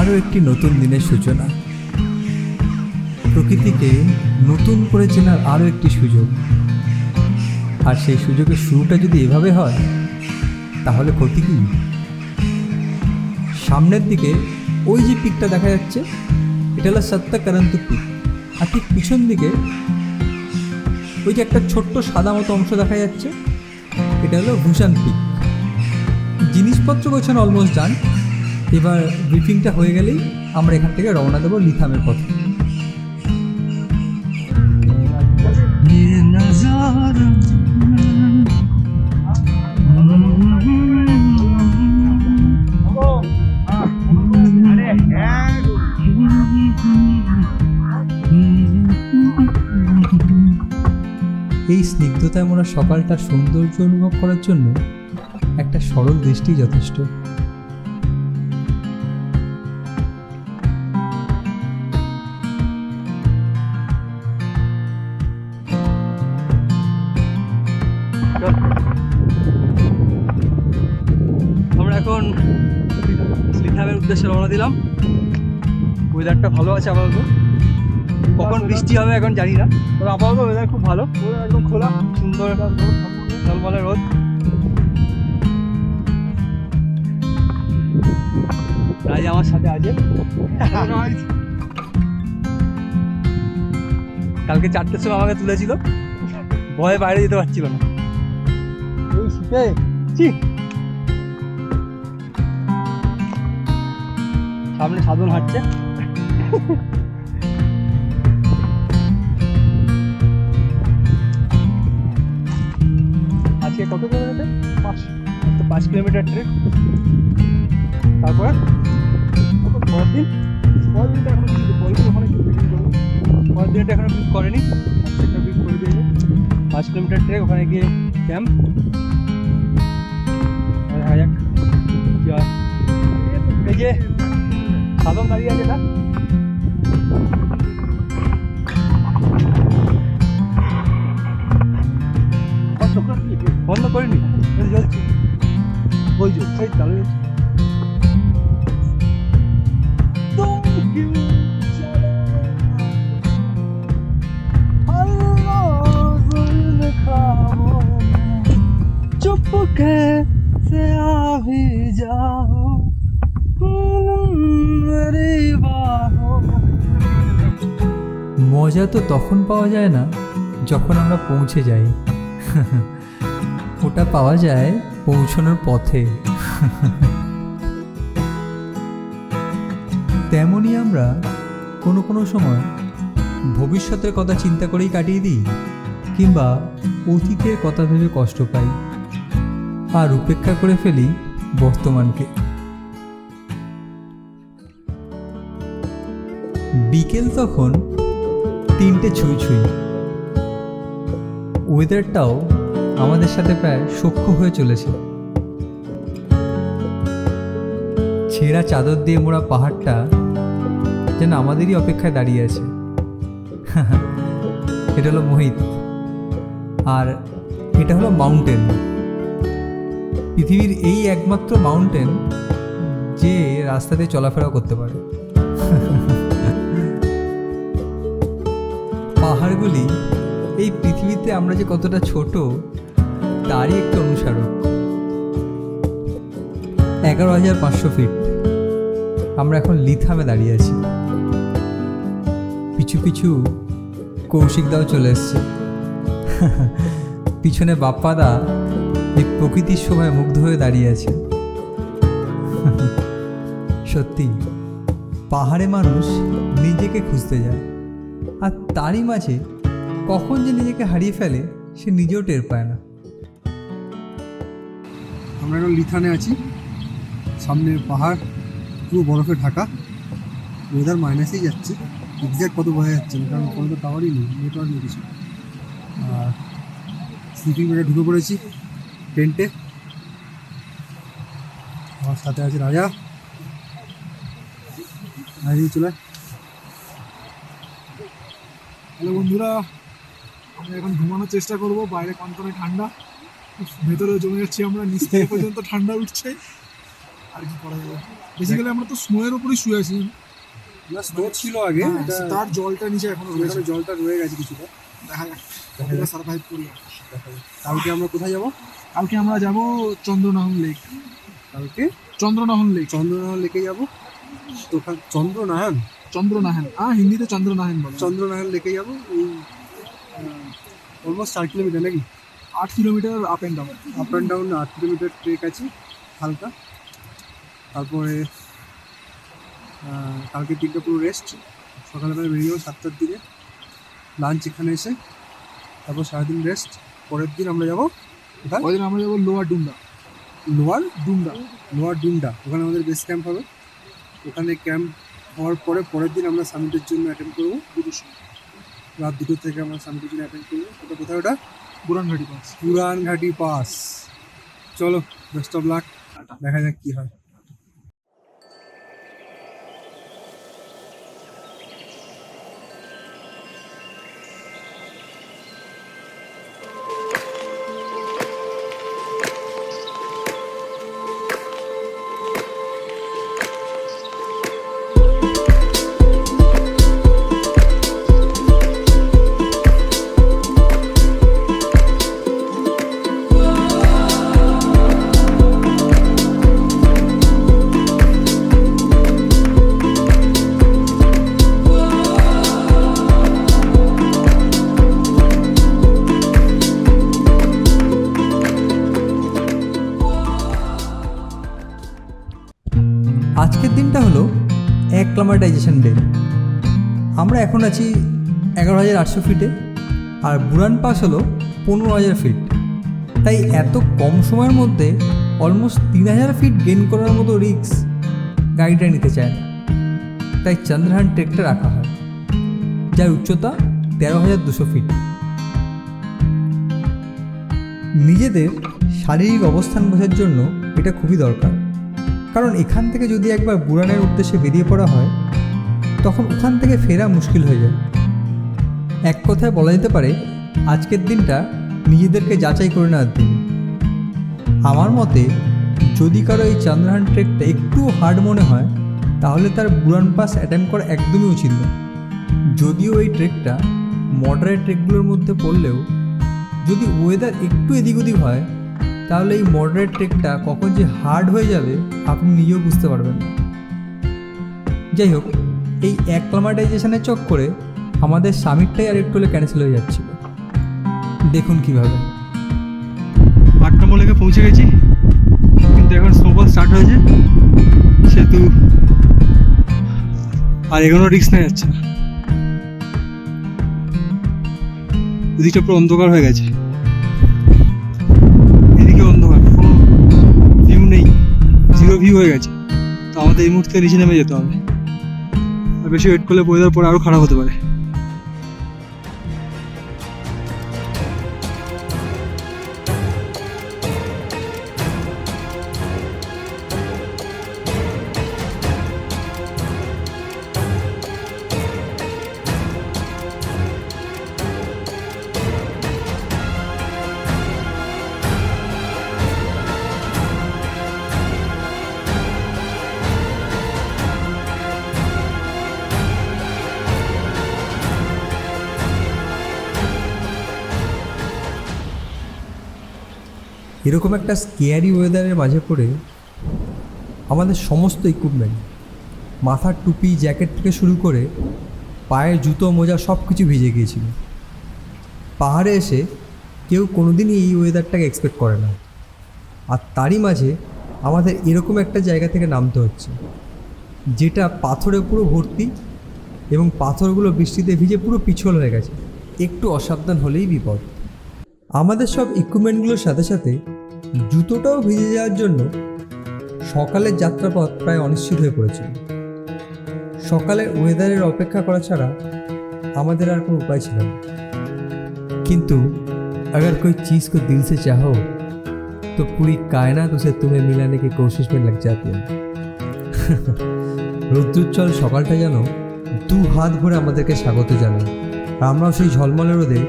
আরও একটি নতুন দিনের সূচনা, প্রকৃতিকে নতুন করে চেনার আরও একটি সুযোগ। আর সেই সুযোগের শুরুটা যদি এভাবে হয় তাহলে ক্ষতি কি? সামনের দিকে ওই যে পিকটা দেখা যাচ্ছে, এটা হলো সত্যকারান্ত পিক। আর ঠিক পিছন দিকে ওই যে একটা ছোট্ট সাদা মতো অংশ দেখা যাচ্ছে, এটা হলো ভূষণ পিক। জিনিসপত্র গোছানো অলমোস্ট ডান। এবার ব্রিফিংটা হয়ে গেলেই আমরা এখান থেকে রওনা দেবো লিথামের পথে। এই স্নিগ্ধতায় মোরা সকালটার সৌন্দর্য অনুভব করার জন্য একটা সরল দৃষ্টি যথেষ্ট। আমরা এখন লিথামের উদ্দেশ্যে রওনা দিলাম। ওয়েদারটা ভালো আছে আপাতত, কখন বৃষ্টি হবে এখন জানি না, তবে আপাতত ওয়েদার খুব ভালো, একদম খোলা সুন্দর ঝলমলে রোদ। রাজ আমার সাথে আছে। কালকে 4টের সময় আমাকে তুলেছিল, ভয়ে বাইরে যেতে পারছিল না। এই শীতে সামনে সাধন হাঁটছে। আজকে কত কিলোমিটার? 5 kilometre trek. তারপর পরের দিনটা এখনো কিছু বলবো, ওখানে পরের দিনটা এখনো পিক করেনি, সেটা পিক করে দিয়েছে। 5 কিলোমিটার ট্রেক, ওখানে গিয়ে ক্যাম্প। দেখা যাক কি হয়। এই যে সাধন দাঁড়িয়ে আছে, না বন্ধ করিনি, জ্বলছে ওই যে সেই চালু হয়েছে। চুপকে সে আভি যাও মেরি বাহোं। মজা তো তখন পাওয়া যায় না যখন আমরা পৌঁছে যাই, ওটা পাওয়া যায় পৌঁছানোর পথে। তেমনই আমরা কোনো কোনো সময় ভবিষ্যতের কথা চিন্তা করেই কাটিয়ে দিই, কিংবা অতীতের কথা ভেবে কষ্ট পাই আর উপেক্ষা করে ফেলি বর্তমানকে। বিকেল তখন 3টে ছুঁই ছুঁই। ওয়েদারটাও আমাদের সাথে প্রায় সখ্য হয়ে চলেছে। ছেঁড়া চাদর দিয়ে মোড়া পাহাড়টা যেন আমাদেরই অপেক্ষায় দাঁড়িয়ে আছে। এটা হলো মোহিত, আর এটা হলো মাউন্টেন। পৃথিবীর এই একমাত্র মাউন্টেন যে রাস্তাতে চলাফেরা করতে পারে। পাহাড়গুলি এই পৃথিবীতে আমরা যে কতটা ছোট তারই একটি অনুস্মারক। 11,500 ফিট। আমরা এখন লিথামে দাঁড়িয়ে আছি। পিছু পিছু কৌশিকদাও চলে এসছে। পিছনে বাপ্পাদা এই প্রকৃতির শোভায় মুগ্ধ হয়ে দাঁড়িয়ে আছে। সত্যি পাহাড়ে মানুষ নিজেকে খুঁজতে যায়, আর তারই মাঝে কখন যে নিজেকে হারিয়ে ফেলে সে নিজেও টের পায় না। আমরা এখন লিথানে আছি, সামনে পাহাড় পুরো বরফে ঢাকা। ওয়েদার মাইনাসেই যাচ্ছে, এক্স্যাক্ট কত বোঝা যাচ্ছে না, কারণ কোনো তো টাওয়ারই নেই, নেটওয়ার্ক নেই কিছু। আর স্লিপিং ব্যাগে ঢুকে পড়েছি টেন্টে। আমার সাথে আছে রাজা। চলে হ্যালো বন্ধুরা, আমরা এখন ঘুমানোর চেষ্টা করব। বাইরে কনকনে ঠান্ডা, ভেতরে জমে যাচ্ছি আমরা, নিচ থেকে পর্যন্ত ঠান্ডা উঠছে। আর কি করা যাবে। বেসিক্যালি আমরা তো স্নোয়ের উপরই শুয়ে আছি। না, স্নো ছিল আগে, হ্যাঁ, এটা তার জলটা নিচে এখনো রয়েছে। এখানে জলটা রয়ে গেছে কিছুটা। দেখা যাক কতটা সার্ভাইভ করি। কালকে আমরা কোথায় যাব? কালকে আমরা যাব চন্দ্রনাহন লেক। কালকে চন্দ্রনাহন লেক, চন্দ্রনাহন লেকে যাব। তো ওখানে চন্দ্রনাহন চন্দ্রনাহন, হিন্দিতে চন্দ্রনাহন বলে। চন্দ্রনাহন লেকে যাব। এই অলমোস্ট 4 কিলোমিটার নাকি? 8 kilometre up and down. Up and down 8 kilometre trek আছে হালকা। তারপরে কালকে দিনটা পুরো রেস্ট। সকালবেলা বেরিয়ে যাবো 7টার দিকে, লাঞ্চ এখানে এসে, তারপর সারাদিন রেস্ট। পরের দিন আমরা যাবো কোথায়? ওই দিন আমরা যাবো লোয়ার ডুমডা। লোয়ার ডুমডা লোয়ার ডুমডা, ওখানে আমাদের বেস ক্যাম্প হবে। ওখানে ক্যাম্প হওয়ার পরে পরের দিন আমরা সামিটের জন্য অ্যাটেন্ড করবো 2টোর সময়। রাত 2টো থেকে আমরা সামিটের জন্য অ্যাটেন্ড করবো। ওটা কোথায়? ওটা বুরানঘাটি পাস। পুরানঘাটি পাস। চলো, বেস্ট অফ লাক, দেখা যাক কি হয়। আজকের দিনটা হলো অ্যাক্লামাটাইজেশন ডে। আমরা এখন আছি 11,800 ফিটে, আর বুরান পাস হলো 15,000 ফিট। তাই এত কম সময়ের মধ্যে অলমোস্ট 3,000 ফিট গেইন করার মতো রিস্ক গাড়িটা নিতে চায় না। তাই চন্দ্রহান ট্রেকটা রাখা হয়, যার উচ্চতা 13,200 ফিট। নিজেদের শারীরিক অবস্থান বোঝার জন্য এটা খুবই দরকার, কারণ এখান থেকে যদি একবার বুরানের উদ্দেশ্যে বেরিয়ে পড়া হয় তখন ওখান থেকে ফেরা মুশকিল হয়ে যায়। এক কথায় বলা যেতে পারে আজকের দিনটা নিজেদেরকে যাচাই করে নেওয়ার দিন। আমার মতে যদি কারো এই চন্দ্রহান ট্রেকটা একটু হার্ড মনে হয় তাহলে তার বুরান পাস অ্যাটেম্প করা একদমই উচিত না। যদিও এই ট্রেকটা মডারেট ট্রেকগুলোর মধ্যে পড়লেও যদি ওয়েদার একটু এদিক ওদিক হয় তাহলে এই মডারেট ট্রেকটা কখন যে হার্ড হয়ে যাবে আপনি নিজেও বুঝতে পারবেন না। যাই হোক, এই অ্যাক্লামাটাইজেশনের চক্করে আমাদের সামিটটাই আর একটু হলে ক্যান্সেল হয়ে যাচ্ছিল। দেখুন কীভাবে 8টা লেকে পৌঁছে গেছি, কিন্তু এখন স্নোফল স্টার্ট হয়েছে, সেহেতু আর এগোনো রিস্ক নেওয়া যাচ্ছে না। এদিকটা পুরো অন্ধকার হয়ে গেছে, এদিকে অন্ধকার, কোনো ভিউ নেই, 0 ভিউ হয়ে গেছে। তো আমাদের এই মুহূর্তে নিচে নেমে যেতে হবে, আর বেশি ওয়েট করলে ওয়েদার পরে আরও খারাপ হতে পারে। এরকম একটা স্কেয়ারি ওয়েদারের মাঝে পড়ে আমাদের সমস্ত ইকুইপমেন্ট, মাথার টুপি, জ্যাকেট থেকে শুরু করে পায়ের জুতো, মোজা সব কিছু ভিজে গিয়েছিল। পাহাড়ে এসে কেউ কোনোদিনই এই ওয়েদারটাকে এক্সপেক্ট করে না, আর তারই মাঝে আমাদের এরকম একটা জায়গা থেকে নামতে হচ্ছে যেটা পাথরে পুরো ভর্তি এবং পাথরগুলো বৃষ্টিতে ভিজে পুরো পিছল হয়ে গেছে। একটু অসাবধান হলেই বিপদ। আমাদের সব ইকুইপমেন্টগুলোর সাথে সাথে জুতোটাও ভিজে যাওয়ার জন্য সকালের যাত্রাপথ প্রায় অনিশ্চিত হয়ে পড়েছিল। সকালের ওয়েদারের অপেক্ষা করা ছাড়া আমাদের আর কোনো উপায় ছিল না। কিন্তু अगर कोई चीज़ को दिल से चाहो तो पूरी कायनात उसे तुम्हें मिलाने की कोशिश में लग जाती है। রৌদ্রোজ্জ্বল সকালটা যেন 2 হাত ভরে আমাদেরকে স্বাগত জানায়, আর আমরাও সেই ঝলমলে রোদে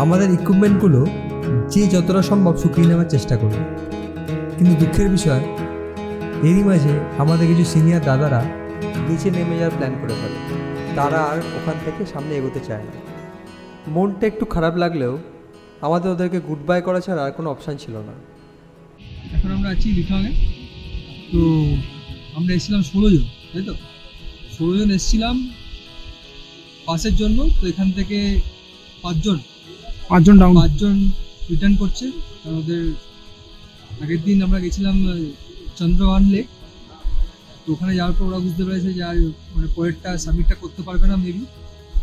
আমাদের ইকুইপমেন্টগুলো যে যতটা সম্ভব শুকিয়ে নেওয়ার চেষ্টা করি। কিন্তু দুঃখের বিষয়, এরই মাঝে আমাদের কিছু সিনিয়র দাদারা নিচে নেমে যাওয়ার প্ল্যান করে ফেলে। তারা আর ওখান থেকে সামনে এগোতে চায় না। মনটা একটু খারাপ লাগলেও আমাদের ওদেরকে গুড বাই করা ছাড়া আর কোনো অপশান ছিল না। এখন আমরা আছি লিটংয়ে। তো আমরা এসেছিলাম 16 জন, তাই তো 16 জন এসেছিলাম বাসের জন্য। তো এখান থেকে 5 জন ডাউন। রিটার্ন করছে। আমাদের আগের দিন আমরা গেছিলাম চন্দ্রভান লেক। তো ওখানে যাওয়ার পর ওরা বুঝতে পেরেছে যে আর মানে পরেরটা সাবমিটটা করতে পারবে না মেবি,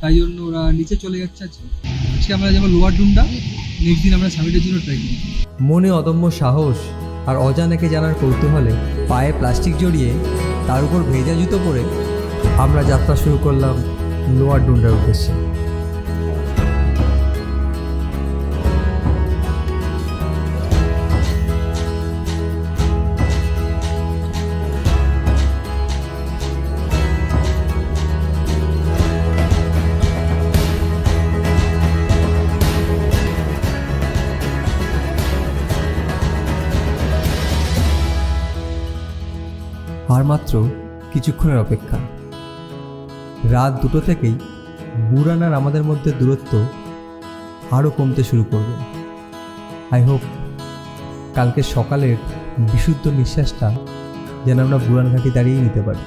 তাই জন্য ওরা নিচে চলে যাচ্ছে। আজকে আমরা যাবো লোয়ার ডুন্ডা, নেক্সট দিন আমরা সাবমিটের জন্য ট্রাই করি। মনে অদম্য সাহস আর অজানাকে জানার কৌতূহলে পায়ে প্লাস্টিক জড়িয়ে তার উপর ভেজা জুতো পরে আমরা যাত্রা শুরু করলাম লোয়ার ডুন্ডার উদ্দেশ্যে। আর মাত্র কিছুক্ষণের অপেক্ষা। রাত 2টো থেকেই বুড়ান আর আমাদের মধ্যে দূরত্ব আরও কমতে শুরু করবে। আই হোপ কালকে সকালের বিশুদ্ধ নিঃশ্বাসটা যেন আমরা বুড়ান ঘাটি দাঁড়িয়েই নিতে পারি।